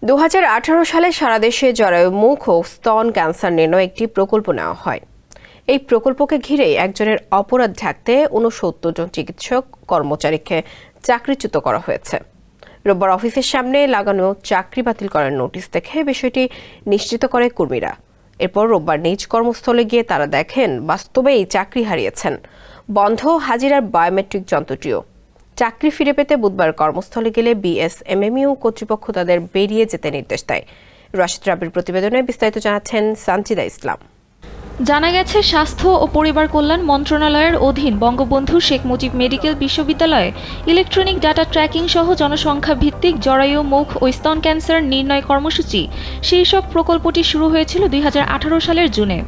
2018 সালে সারা দেশে জরায়ু মুখ ও স্তন ক্যান্সার নির্ণয় একটি প্রকল্প নেওয়া হয়। এই প্রকল্পকে ঘিরে একজনের অপরাধ ঢাকতে 69 জন চিকিৎসক কর্মচারীকে চাকরিচ্যুত করা হয়েছে। রোববার অফিসের সামনে লাগানো চাকরি বাতিল করার নোটিশ দেখে বিষয়টি নিশ্চিত করে কর্মীরা। এরপর রোববার নিজ কর্মস্থলে গিয়ে তারা দেখেন বাস্তবেই চাকরি হারিয়েছেন। বন্ধ হাজিরার বায়োমেট্রিক যন্ত্রটিও। চাকরি ফিরে পেতে বুধবার কর্মস্থলে গেলে বিএসএমএমইউ কর্তৃপক্ষ তাদের বেরিয়ে যেতে নির্দেশ দেয়। রাশিদ রাবির প্রতিবেদনে বিস্তারিত জানাচ্ছেন সানজিদা ইসলাম। জানা গেছে, স্বাস্থ্য ও পরিবার কল্যাণ মন্ত্রণালয়ের অধীন বঙ্গবন্ধু শেখ মুজিব মেডিকেল বিশ্ববিদ্যালয়ে ইলেকট্রনিক ডাটা ট্র্যাকিং সহ জনসংখ্যা ভিত্তিক জরায়ু মুখ ও স্তন ক্যান্সার নির্ণয় কর্মসূচি শীর্ষক প্রকল্পটি শুরু হয়েছিল 2018 সালের জুনে।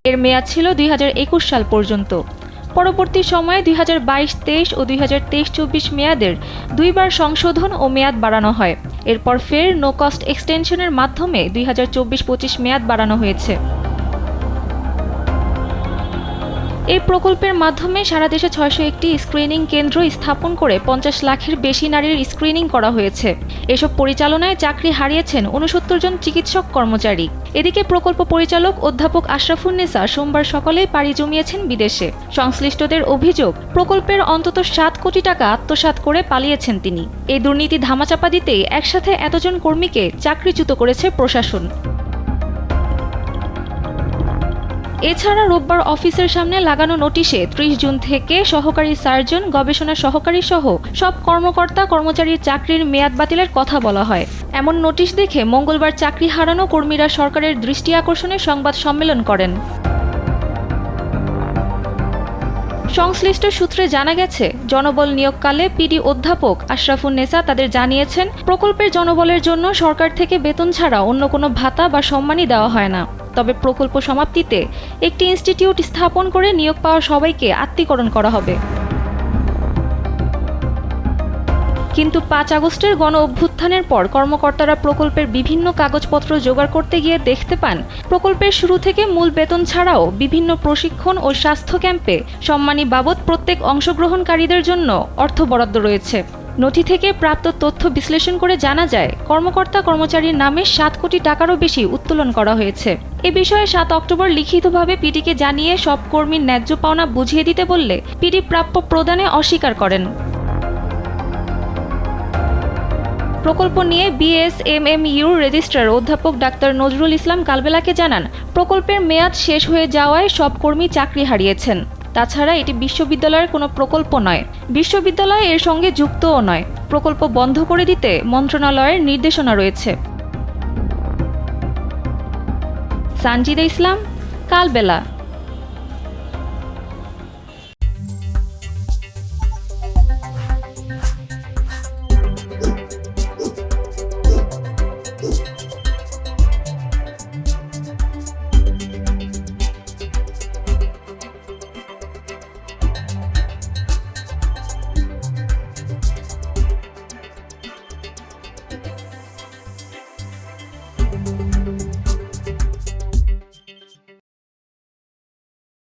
এর মেয়াদ ছিল 2021 সাল পর্যন্ত। পরবর্তী সময়ে 2022-23 ও 2023-24 মেয়াদের দুইবার সংশোধন ও মেয়াদ বাড়ানো হয়। এরপর ফের নো কস্ট এক্সটেনশনের মাধ্যমে 2024-25 মেয়াদ বাড়ানো হয়েছে। এই প্রকল্পের মাধ্যমে সারা দেশে 601টি স্ক্রিনিং কেন্দ্র স্থাপন করে 50 লাখের বেশি নারীর স্ক্রিনিং করা হয়েছে। এসব পরিচালনায় চাকরি হারিয়েছেন 69 জন চিকিৎসক কর্মচারী। এদিকে প্রকল্প পরিচালক অধ্যাপক আশরাফুন্নেসা সোমবার সকালেই পাড়ি জমিয়েছেন বিদেশে। সংশ্লিষ্টদের অভিযোগ, প্রকল্পের অন্তত 7 কোটি টাকা আত্মসাৎ করে পালিয়েছেন তিনি। এই দুর্নীতি ধামাচাপা দিতেই একসাথে এতজন কর্মীকে চাকরিচ্যুত করেছে প্রশাসন। এছাড়া রোববার অফিসের সামনে লাগানো নোটিশে 30 জুন থেকে সহকারী সার্জন, গবেষণা সহকারী সহ সব কর্মকর্তা কর্মচারীর চাকরির মেয়াদ বাতিলের কথা বলা হয়। এমন নোটিশ দেখে মঙ্গলবার চাকরি হারানো কর্মীরা সরকারের দৃষ্টি আকর্ষণে সংবাদ সম্মেলন করেন। সংশ্লিষ্ট সূত্রে জানা গেছে, জনবল নিয়োগকালে পিডি অধ্যাপক আশরাফুন্নেসা তাদের জানিয়েছেন, প্রকল্পের জনবলের জন্য সরকার থেকে বেতন ছাড়া অন্য কোনো ভাতা বা সম্মানই দেওয়া হয় না। তবে প্রকল্প সমাপ্তিতে একটি ইনস্টিটিউট স্থাপন করে নিয়োগ পাওয়া সবাইকে আত্মীকরণ করা হবে। কিন্তু 5 আগস্টের গণ অভ্যুত্থানের পর কর্মকর্তারা প্রকল্পের বিভিন্ন কাগজপত্র জোগাড় করতে গিয়ে দেখতে পান, প্রকল্পের শুরু থেকে মূল বেতন ছাড়াও বিভিন্ন প্রশিক্ষণ ও স্বাস্থ্য ক্যাম্পে সম্মানী বাবদ প্রত্যেক অংশগ্রহণকারীদের জন্য অর্থ বরাদ্দ রয়েছে। নথি থেকে প্রাপ্ত তথ্য বিশ্লেষণ করে জানা যায়, কর্মকর্তা কর্মচারীর নামে 7 কোটি টাকারও বেশি উত্তোলন করা হয়েছে। এ বিষয়ে 7 অক্টোবর লিখিতভাবে পিডিকে জানিয়ে সব কর্মীর ন্যায্য পাওনা বুঝিয়ে দিতে বললে পিডি প্রাপ্য প্রদানে অস্বীকার করেন। প্রকল্প নিয়ে বিএসএমএমইউর রেজিস্ট্রার অধ্যাপক ডাক্তার নজরুল ইসলাম কালবেলাকে জানান, প্রকল্পের মেয়াদ শেষ হয়ে যাওয়ায় সব কর্মী চাকরি হারিয়েছেন। তাছাড়া এটি বিশ্ববিদ্যালয়ের কোনো প্রকল্প নয়, বিশ্ববিদ্যালয় এর সঙ্গে যুক্তও নয়। প্রকল্প বন্ধ করে দিতে মন্ত্রণালয়ের নির্দেশনা রয়েছে। সানজিদা ইসলাম, কালবেলা।